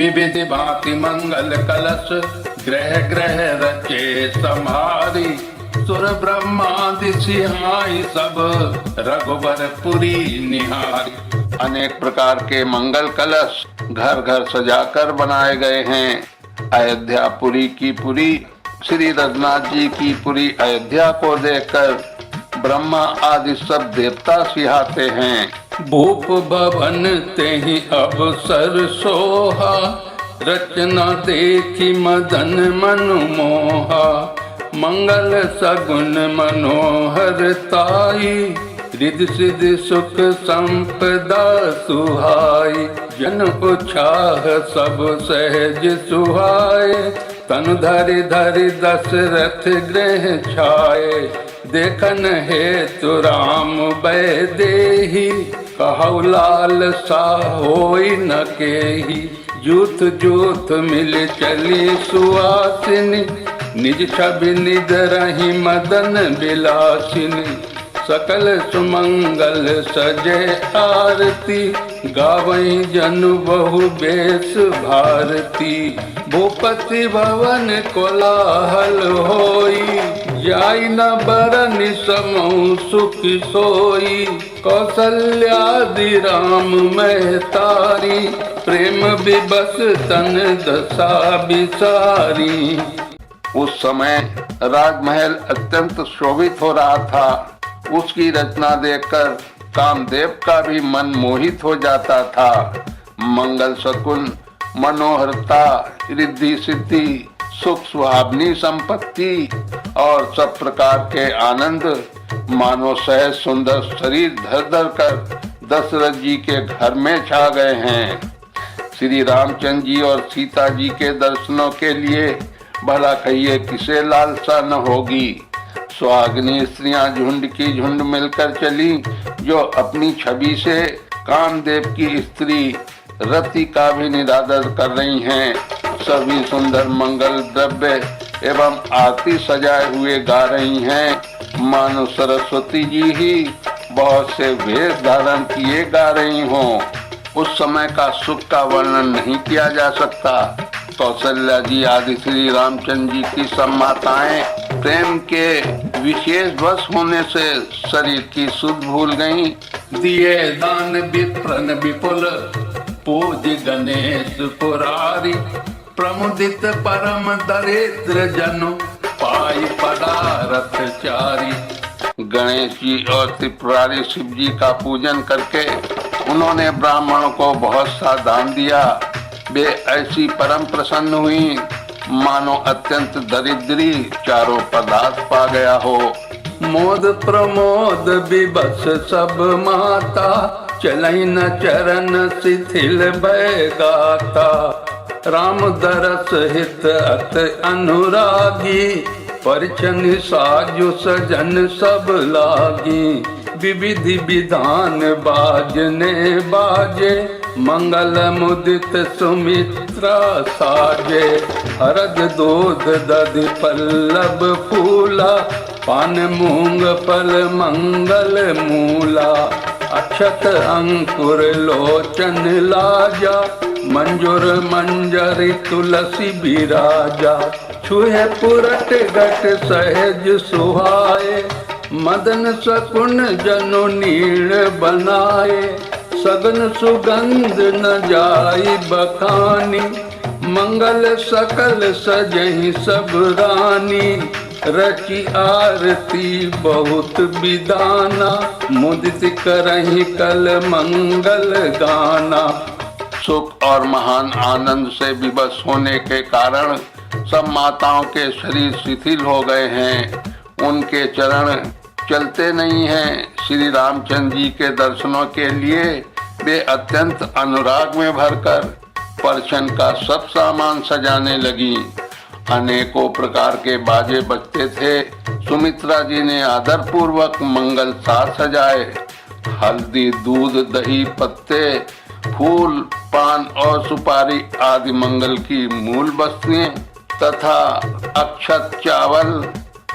विविध भांति मंगल कलश ग्रह ग्रह रचे संहारी। सुर ब्रह्मादि सिहाई सब रघुबरपुरी निहारी। अनेक प्रकार के मंगल कलश घर घर सजाकर बनाए गए हैं। अयोध्यापुरी की पुरी श्री रघुनाथ जी की पुरी अयोध्या को देखकर ब्रह्मा आदि सब देवता सिहाते हैं। भूप भवन तेहि अवसर सोहा, रचना देखी मदन मनु मोहा। मंगल सगुन मनोहरताई, रिद्धि सिद्धि सुख संपदा सुहाई। जन उत्साह सब सहज सुहाए, तन धरि धरि दशरथ गृह छाए। देखन हेतु राम बै देहि, कहु लाल सा होई न केहि। जूथ जूथ मिल चली सुहासिनी, निज छवि निज रही मदन विलासिनी। सकल सुमंगल सजे आरती, गावई जनु बहु बेस भारती। भूपति भवन कोलाहल होई, जाई न बरनि समूह सुखी सोई। कौसल्यादि राम महतारी, प्रेम विबस तन दशा बिसारी। उस समय राजमहल अत्यंत शोभित हो रहा था। उसकी रचना देखकर कामदेव का भी मन मोहित हो जाता था। मंगल शकुन, मनोहरता, रिद्धि सिद्धि, सुख सुहावनी संपत्ति और सब प्रकार के आनंद मानो सहज सुंदर शरीर धर धर कर दशरथ जी के घर में छा गए हैं। श्री रामचंद्र जी और सीता जी के दर्शनों के लिए भला कहिए किसे लालसा न होगी। सुहागिनी स्त्रियां झुंड की झुंड मिलकर चली, जो अपनी छवि से कामदेव की स्त्री रति का भी निरादर कर रही हैं। सभी सुंदर मंगल द्रव्य एवं आरती सजाए हुए गा रही हैं। मानो सरस्वती जी ही बहुत से वेश धारण किए गा रही हों। उस समय का सुख का वर्णन नहीं किया जा सकता। कौशल्या जी आदि श्री रामचंद्र जी की सब माताएं प्रेम के विशेष वश होने से शरीर की सुध भूल गईं। दिए दान विप्रन विपुल, पूज गणेश पुरारी। प्रमुदित परम दरिद्र जनु, पाई पदारथ चारी। गणेश जी और त्रिपुरारी शिव जी का पूजन करके उन्होंने ब्राह्मणों को बहुत सा दान दिया। वे ऐसी परम प्रसन्न हुई मानो अत्यंत दरिद्री चारों पदार्थ पा गया हो। मोद प्रमोद विबस सब माता, चलई न चरण शिथिल भय गाता। राम दरस हित अत अनुरागी, परिछन साजु सजन सब लागी। विविधि विधान बाजने बाजे, मंगल मुदित सुमित्रा साजे। हरद दूध दधि पल्लव फूला, पान मूंग फल मंगल मूला। अक्षत अंकुर लोचन लाजा, मंजूर मंजरी तुलसी बिराजा। छुहे पुरट गट सहज सुहाए, मदन सकुन जनु नीण बनाए। सगन सुगंध न जाई बखानी, मंगल सकल सजहि सब रानी। रची आरती बहुत विदाना, मुदित करहि कल मंगल गाना। सुख और महान आनंद से विवश होने के कारण सब माताओं के शरीर शिथिल हो गए हैं। उनके चरण चलते नहीं हैं। श्री रामचंद्र जी के दर्शनों के लिए वे अत्यंत अनुराग में भरकर परछन का सब सामान सजाने लगी। अनेकों प्रकार के बाजे बजते थे। सुमित्रा जी ने आदर पूर्वक मंगल साथ सजाए। हल्दी, दूध, दही, पत्ते, फूल, पान और सुपारी आदि मंगल की मूल वस्तुएं तथा अक्षत, चावल,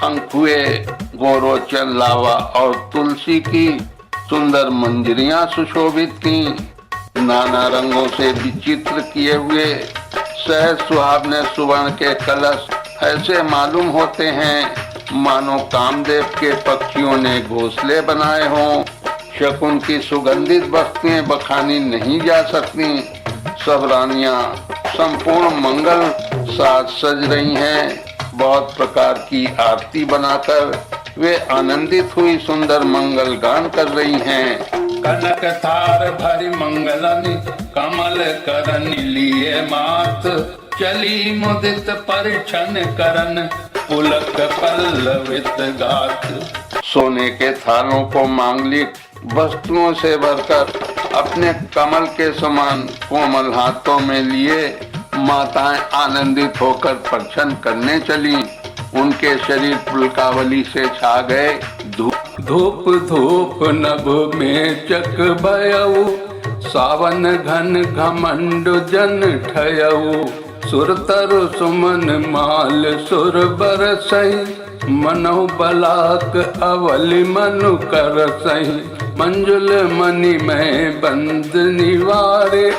अंकुए, गोरोचन, लावा और तुलसी की सुंदर मंजरियां सुशोभित की। नाना रंगों से विचित्र किए हुए सहज सुहावने सुवर्ण के कलश ऐसे मालूम होते हैं मानो कामदेव के पक्षियों ने घोंसले बनाए हों। शकुन की सुगंधित वस्तुएं बखानी नहीं जा सकती। सब रानियां संपूर्ण मंगल साज सज रही हैं। बहुत प्रकार की आरती बनाकर वे आनंदित हुई सुंदर मंगल गान कर रही हैं। कनक थार भरी मंगलनि कमल करन लिए मात, चली मुदित परिछन करन पुलक पल्लवित गात। सोने के थालों को मांगलिक वस्तुओं से भरकर अपने कमल के समान कोमल हाथों में लिए माताएं आनंदित होकर परिछन करने चली। उनके शरीर पुलकावली से छा गए। धूप धूप नभ में चक भयऊ, सावन घन घमंड जन ठयऊ। सुरतर सुमन माल सुर बरसई, मनो बलाक अवलि मनु करसई। मंजुल मणि में बंद निवारे,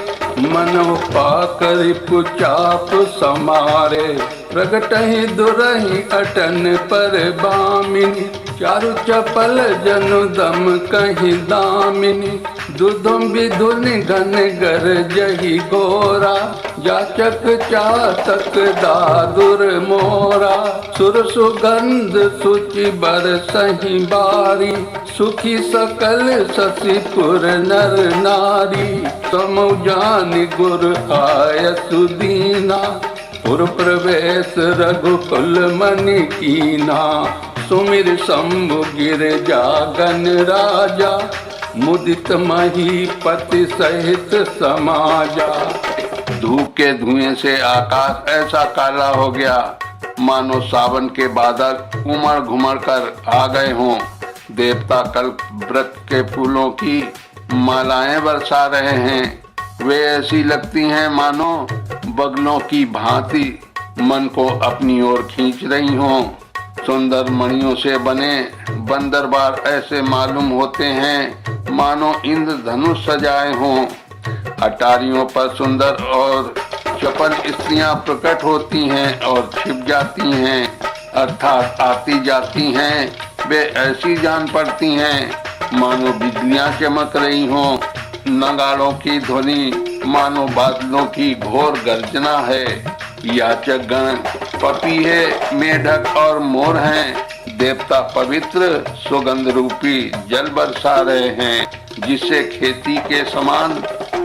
मनो पाकर पुचाप समारे। प्रगटहि दुरहि अटन पर बामिनी, चारु चपल जनु दम कहीं दामिनी। दुदुम्बि धुनि घन गर जही गोरा, जाचक चातक दादुर मोरा। सुर सुगंध सुचि बरसहि बारी, सुखी सकल शशिपुर नर नारी। समौ जानि गुर आय सुदीना, पुर प्रवेश रघुकुल मनि कीना। सुमिर शंभु गिरजा गण राजा, मुदित महीपति सहित समाजा। धूप के धुएं से आकाश ऐसा काला हो गया मानो सावन के बादल उमड़ घुमड़ कर आ गए हों। देवता कल्प वृक्ष के फूलों की मालाएं बरसा रहे हैं। वे ऐसी लगती हैं मानो बगलों की भांति मन को अपनी ओर खींच रही हों। सुंदर मणियों से बने बंदरबार ऐसे मालूम होते हैं मानो इंद्रधनुष सजाए हों। अटारियों पर सुंदर और चपल स्त्रियां प्रकट होती हैं और छिप जाती हैं, अर्थात आती जाती हैं। वे ऐसी जान पड़ती हैं मानो बिजलियां चमक रही हों। नगाड़ों की ध्वनि मानो बादलों की घोर गर्जना है। याचक गण पपीहे, मेढक और मोर हैं। देवता पवित्र सुगंध रूपी जल बरसा रहे हैं, जिससे खेती के समान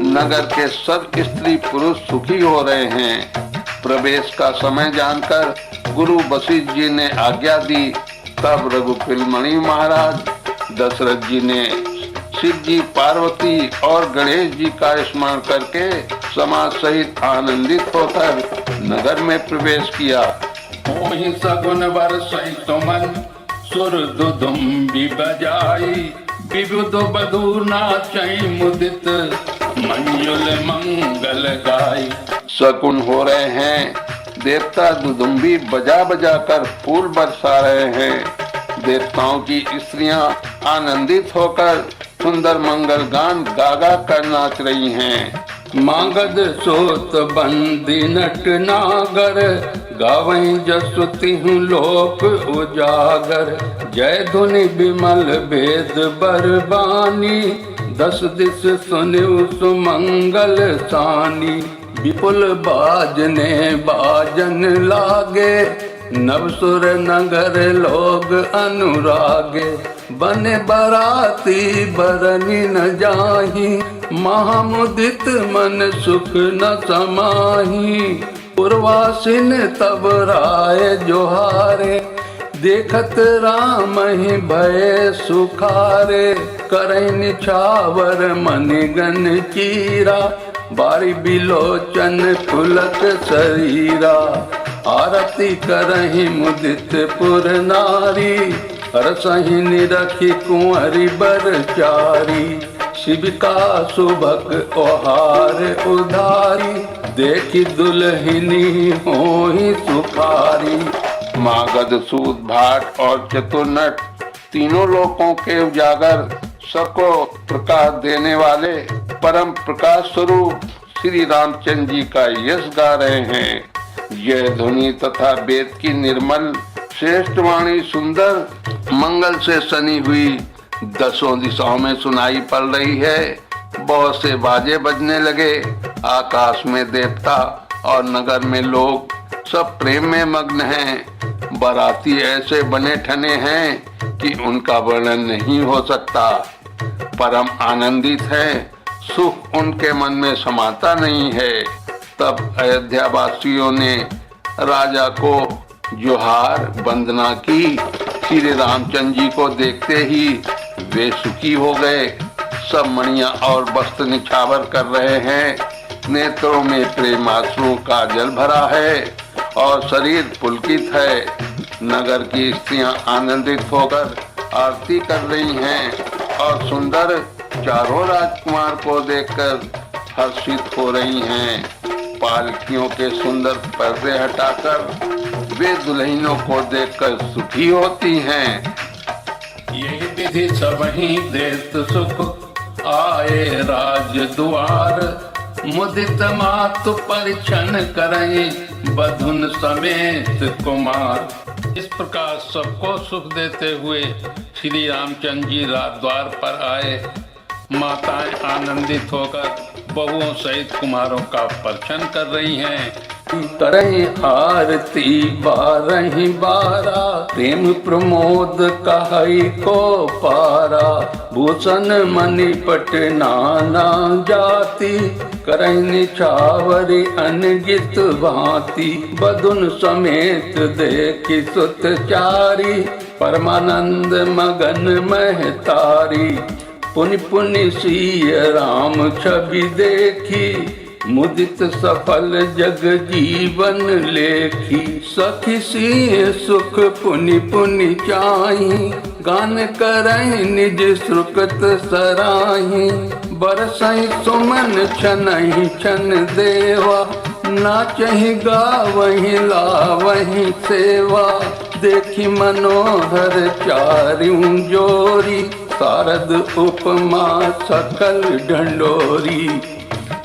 नगर के सब स्त्री पुरुष सुखी हो रहे हैं। प्रवेश का समय जानकर गुरु वशिष्ठ जी ने आज्ञा दी। तब रघुकुल मणि महाराज दशरथ जी ने शिव जी, पार्वती और गणेश जी का स्मरण करके समाज सहित आनंदित होकर नगर में प्रवेश किया। मोहि सगुन बरसई तुमन, सुर दुदुम्बि बजाई। विबुध बधू नाचई मुदित, मंजुल मंगल गाई। शकुन हो रहे हैं। देवता दुदुम्बी बजा बजा कर फूल बरसा रहे हैं। देवताओं की स्त्रियां आनंदित होकर सुंदर मंगल गान गागा कर नाच रही हैं। मागध सोत बंदी नट नागर, गावई जसुति हूँ लोक उजागर। जय धुनि विमल वेद बरबानी, दस दिस सुनिउ सुमंगल सानी। विपुल बाजने बाजन लागे, नवसुर नगर लोग अनुरागे। बने बराती बरनी न जाही, महामुदित मन सुख न समाही। पूर्वासिन तब राय जोहारे, देखत राम ही भय सुखारे। करई निछावर मणिगन चीरा, बारी बिलोचन पुलक शरीरा। आरती करहि मुदित पुर नारी, रसहि निरखि कुंवरी बरचारी। शिव का सुभग ओहार उधारी, देखी दुल्हनी होई सुखारी। मागध, सूत, भाट और चतुर्नट तीनों लोकों के उजागर सबको प्रकाश देने वाले परम प्रकाश स्वरूप श्री रामचंद्र जी का यश गा रहे हैं। यह ध्वनि तथा वेद की निर्मल श्रेष्ठ वाणी सुंदर मंगल से सनी हुई दसों दिशाओं में सुनाई पड़ रही है। बहुत से बाजे बजने लगे। आकाश में देवता और नगर में लोग सब प्रेम में मग्न हैं। बाराती ऐसे बने ठने हैं कि उनका वर्णन नहीं हो सकता। परम आनंदित हैं, सुख उनके मन में समाता नहीं है। तब अयोध्या वासियों ने राजा को जोहार वंदना की। श्री रामचंद्र जी को देखते ही वे सुखी हो गए। सब मणियां और वस्त्र निछावर कर रहे हैं। नेत्रों में प्रेमाश्रुओं का जल भरा है और शरीर पुलकित है। नगर की स्त्रियां आनंदित होकर आरती कर रही हैं और सुंदर चारों राजकुमार को देखकर हर्षित हो रही हैं। पालकियों के सुंदर पर्दे हटाकर वे दुल्हनों को देखकर सुखी होती हैं। ये विधि सबहि देत सुख आए राज दुआर। मुदित मातु परिछन करें बधुन समेत कुमार। इस प्रकार सबको सुख देते हुए श्री रामचंद्र जी राज द्वार पर आए। माताएं आनंदित होकर बहुओं सहित कुमारों का परिछन कर रही हैं। करें आरती बारहि बारा, प्रेम प्रमोद कहई को पारा। भूषण मणिपट नाना जाति, करहि निछावरि अनगित भांति। बधुन समेत देखि सुत चारी, परमानंद मगन महतारी। पुनि पुनि सिय राम छवि देखी, मुदित सफल जग जीवन लेखी। सखी सिय सुख पुनि पुनि चाहि, गान करहि निज श्रुकत सराहि। बरसहि सुमन छनहि छन देवा, नाचहि गावहि लावहि सेवा। देखि मनोहर चारियों जोरी, शारद उपमा सकल ढंडोरी।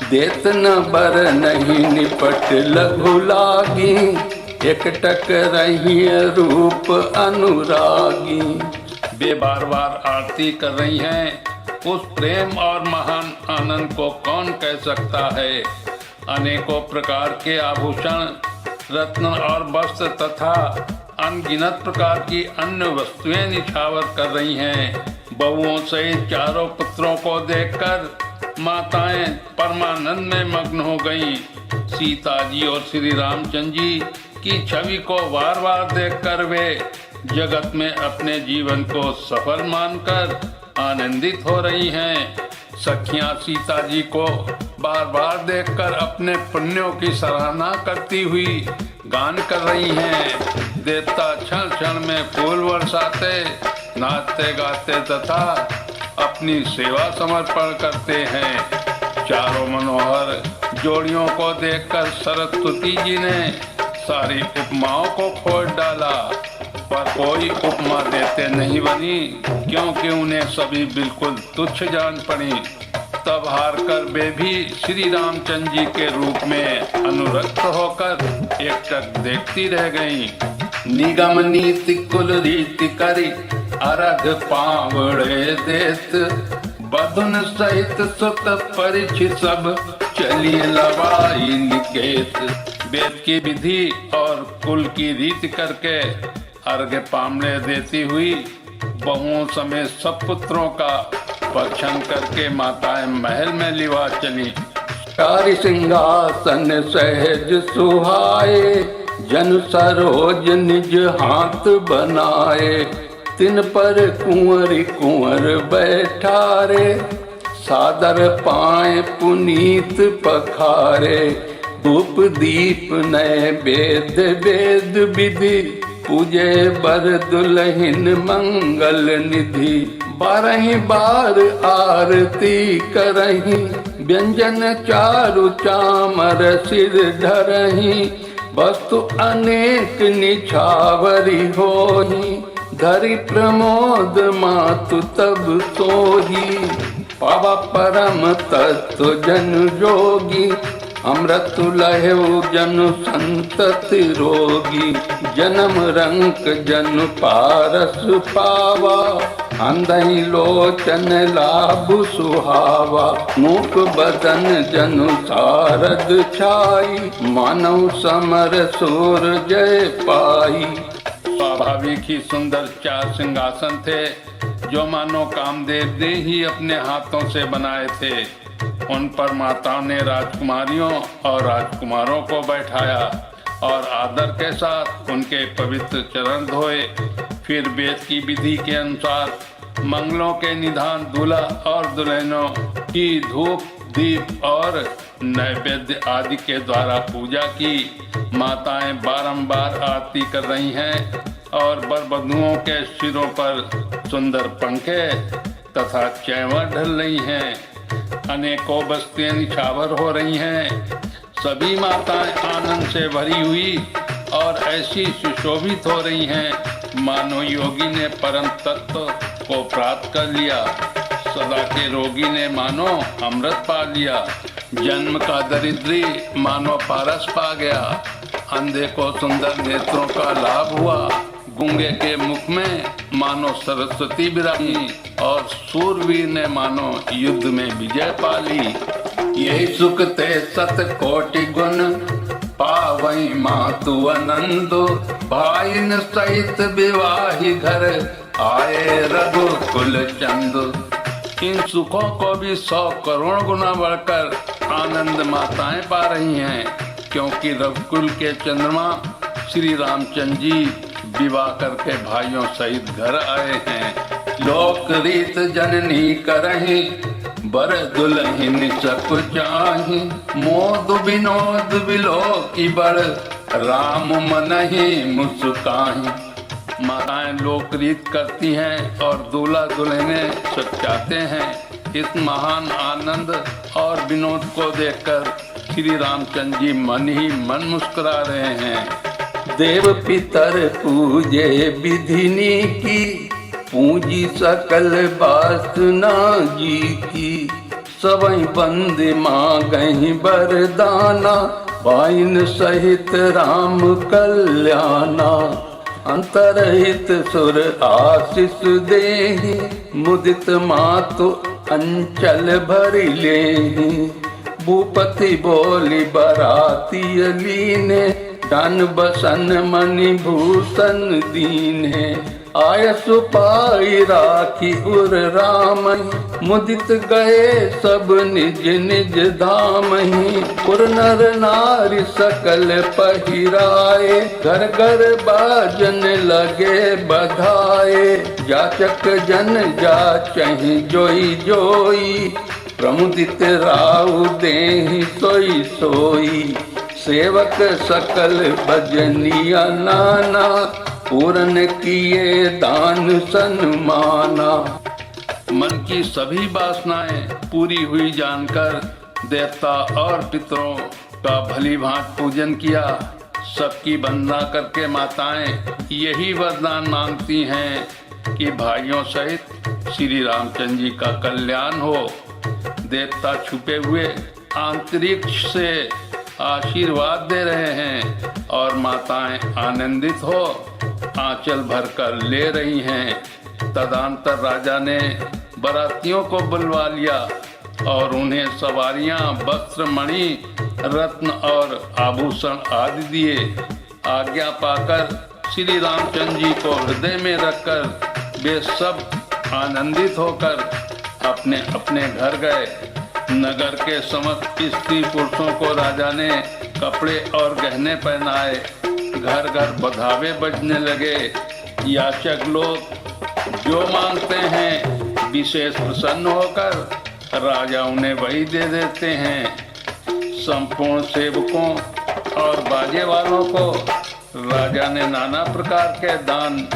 देत न बर नहीं निपट लघु लागी, एकटक रही रूप अनुरागी। वे बार बार आरती कर रही हैं। उस प्रेम और महान आनंद को कौन कह सकता है। अनेकों प्रकार के आभूषण, रत्न और वस्त्र तथा अनगिनत प्रकार की अन्य वस्तुएं निछावर कर रही हैं। बहुओं सहित चारों पुत्रों को देखकर माताएं परमानंद में मग्न हो गईं। सीता जी और श्री रामचंद्र जी की छवि को बार बार देखकर वे जगत में अपने जीवन को सफल मानकर आनंदित हो रही हैं। सखियां सीता जी को बार बार देखकर अपने पुण्यों की सराहना करती हुई गान कर रही हैं। देवता क्षण क्षण में फूल बरसाते, नाचते गाते तथा अपनी सेवा समर्पण करते हैं। चारों मनोहर जोड़ियों को देखकर सरस्वती जी ने सारी उपमाओं को खोज डाला, पर कोई उपमा देते नहीं बनी, क्योंकि उन्हें सभी बिल्कुल तुच्छ जान पड़ी। तब हार कर वे भी श्री रामचंद्र जी के रूप में अनुरक्त होकर एकटक देखती रह गईं। निगम नीति कुल रीति करी, अरघ पावड़े देत। बधुन सहित सुत परिछि सब, चलिए लवाई निकेत। वेद की विधि और कुल की रीति करके अर्घ पामड़े देती हुई बहुओं समेत सब पुत्रों का परिछन करके माताएं महल में लिवा चली। चारि सिंहासन सहज सुहाए, जन सरोज निज हाथ बनाए। तिन पर कुंवर कुंवर बैठारे, सादर पाए पुनीत पखारे। धूप दीप नए वेद वेद विधि, पूजे बर दुल्हिन मंगल निधि। बारहि बार आरती करही, व्यंजन चारु चामर सिर धरही। वस्तु अनेक निछावरी होही, धरि प्रमोद मातु तब सोही। पावा परम तत्व जन जोगी, अमृत लहु जन संतति रोगी। जन्म रंक जन पारस पावा, अंधहि लोचन लाभ सुहावा। मूक बदन जनु सारद छाई, मानव समर सूर जय पाई। स्वाभाविक ही सुंदर 4 सिंहासन थे, जो मानो कामदेव ने ही अपने हाथों से बनाए थे। उन पर माताओं ने राजकुमारियों और राजकुमारों को बैठाया और आदर के साथ उनके पवित्र चरण धोए। फिर वेद की विधि के अनुसार मंगलों के निधान दूल्हा और दुल्हनों की धूप दीप और नैवेद्य आदि के द्वारा पूजा की। माताएं बारंबार आरती कर रही हैं और वर-वधुओं के सिरों पर सुंदर पंखे तथा चैवर ढल रही हैं। अनेकों बस्तियां निछावर हो रही हैं। सभी माताएं आनंद से भरी हुई और ऐसी सुशोभित हो रही हैं मानो योगी ने परम तत्व को प्राप्त कर लिया। सदा के रोगी ने मानो अमृत पा लिया। जन्म का दरिद्री मानो पारस पा गया। अंधे को सुंदर नेत्रों का लाभ हुआ। गूंगे के मुख में मानो सरस्वती विराजी और सूरवीर ने मानो युद्ध में विजय पा ली। यही सुख ते सत कोटि गुण, पावई मातु आनंदो। भाईन सहित विवाही घर, आए रघुकुल चंद। इन सुखों को भी 100 करोड़ गुना बढ़कर आनंद माताएं पा रही हैं, क्योंकि रघुकुल के चंद्रमा श्री रामचंद्र जी विवाह करके भाइयों सहित घर आए हैं। लोक रीत जननी करही, बर दुल्हन सक चाही। मोद विनोद बिलो की बड़, राम मनहि मुस्काही। माताएं लोक रीत करती हैं और दूल्हा दुल्हने सचाते हैं। इस महान आनंद और विनोद को देखकर श्री रामचंद्र जी मन ही मन मुस्कुरा रहे हैं। देव पितर पूजे विधिनी की, पूंजी सकल वासना जी की। सबई बंद मांगहि वरदाना, भाईन सहित राम कल्याणा। अंतरहित सुर आशीष देहि, मुदित मातु अंचल भरि लेहि। भूपति बोली बराती लीने, धन बसन मणि भूषण दीने। आय सुपाई राखी उर राम, मुदित गए सब निज निज धाम। पुर नर नारी सकल पहिराए, घर घर बाजन लगे बधाए। जाचक जन जाचहि जोई जोई, प्रमुदित राउ देहि सोई सोई। सेवक सकल भजनिया नाना, पूरन किए दान सन्माना। मन की सभी वासनाएं पूरी हुई जानकर देवता और पितरों का भली भांति पूजन किया। सबकी वंदना करके माताएं यही वरदान मांगती हैं कि भाइयों सहित श्री रामचंद्र जी का कल्याण हो। देवता छुपे हुए अंतरिक्ष से आशीर्वाद दे रहे हैं और माताएं आनंदित हो आंचल भरकर ले रही हैं। तदंतर राजा ने बरातियों को बुलवा लिया और उन्हें सवारियां, वस्त्र, मणि, रत्न और आभूषण आदि दिए। आज्ञा पाकर श्री रामचंद्र जी को हृदय में रखकर वे सब आनंदित होकर अपने अपने घर गए। नगर के समस्त स्त्री पुरुषों को राजा ने कपड़े और गहने पहनाए। घर घर बधावे बजने लगे। याचक लोग जो मांगते हैं विशेष प्रसन्न होकर राजा उन्हें वही दे देते हैं। संपूर्ण सेवकों और बाजे वालों को राजा ने नाना प्रकार के दान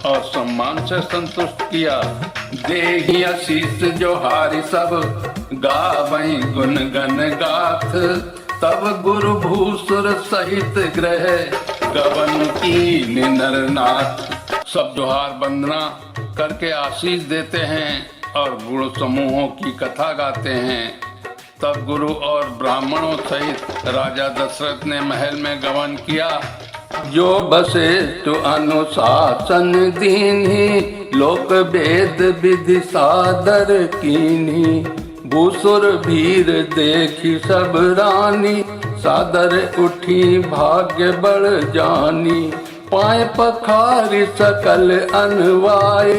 और सम्मान से संतुष्ट किया। देहि आशीष जो हारि सब, गावहि गुण गण गाथ। तब गुरु भूसुर सहित ग्रह, गवन की नरनाथ। सब जोहार वंदना करके आशीष देते हैं और गुण समूहों की कथा गाते हैं। तब गुरु और ब्राह्मणों सहित राजा दशरथ ने महल में गमन किया। जो बसे तो अनुशासन दीन्ही, लोक वेद विधि सादर कीन्ही। भूसुर भीर देखी सब रानी, सादर उठी भाग्य बढ़ जानी। पाए पखारी सकल अनवाए,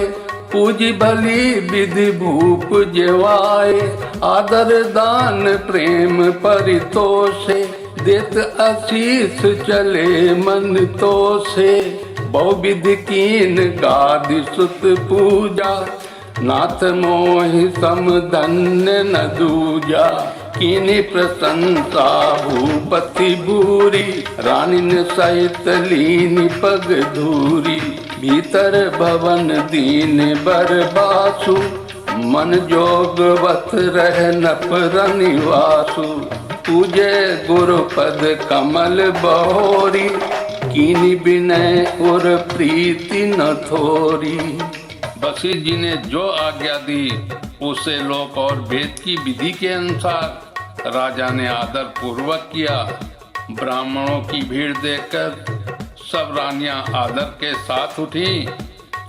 पूजी भली विधि भूप जेवाए। आदर दान प्रेम परितोषे, देत आशीष चले मन तो से। बहुविधि कीन गादि सुत पूजा, नाथ मोहि सम धन्य न दूजा। कीनी प्रशंसा भूपति भूरी, रानी सहित लीनी पग धूरी। भीतर भवन दीन बर बासु, मन जोगवत रह नपर निवासु। पूजे गुरुपद कमल बहोरी, कीनी विनय और प्रीति न थोरी। वशिष्ठ जी ने जो आज्ञा दी उसे लोक और वेद की विधि के अनुसार राजा ने आदर पूर्वक किया। ब्राह्मणों की भीड़ देखकर सब रानियां आदर के साथ उठी।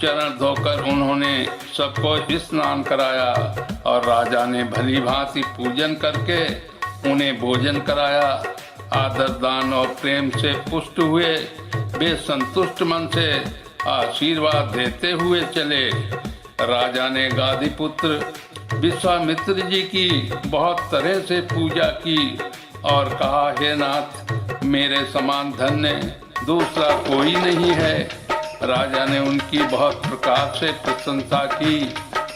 चरण धोकर उन्होंने सबको स्नान कराया और राजा ने भली भांति पूजन करके उन्हें भोजन कराया। आदर दान और प्रेम से पुष्ट हुए वे संतुष्ट मन से आशीर्वाद देते हुए चले। राजा ने गादी पुत्र विश्वामित्र जी की बहुत तरह से पूजा की और कहा, हे नाथ, मेरे समान धन्य दूसरा कोई नहीं है। राजा ने उनकी बहुत प्रकार से प्रशंसा की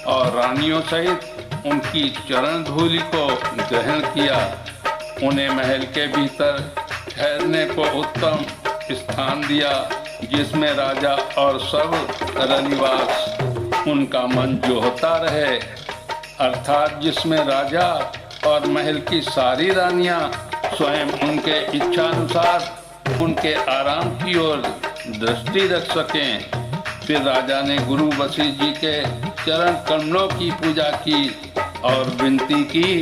और रानियों सहित उनकी चरण धूलि को ग्रहण किया। उन्हें महल के भीतर ठहरने को उत्तम स्थान दिया, जिसमें राजा और सब रनिवास उनका मन जोहता रहे, अर्थात जिसमें राजा और महल की सारी रानियां स्वयं उनके इच्छानुसार उनके आराम की ओर दृष्टि रख सकें। फिर राजा ने गुरु वशिष्ठ जी के चरण कमलों की पूजा की और विनती की।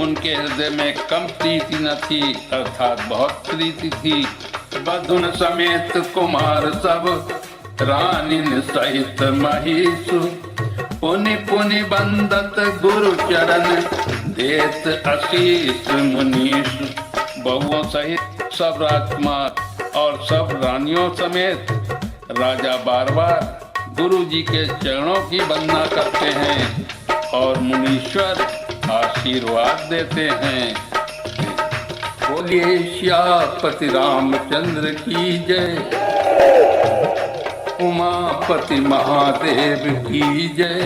उनके हृदय में कम प्रीति न थी, अर्थात बहुत प्रीति थी। बधुन समेत कुमार सब, रानिन सहित महिषु। पुनि पुनि बंदत गुरु चरण, देत आशीष मुनीषु। बहुओं सहित सब राजकुमार और सब रानियों समेत राजा बार बार गुरु जी के चरणों की वंदना करते हैं और मुनीश्वर आशीर्वाद देते हैं। बोलिए श्यापति रामचंद्र की जय, उमापति महादेव की जय,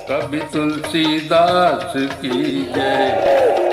कवि तुलसीदास की जय।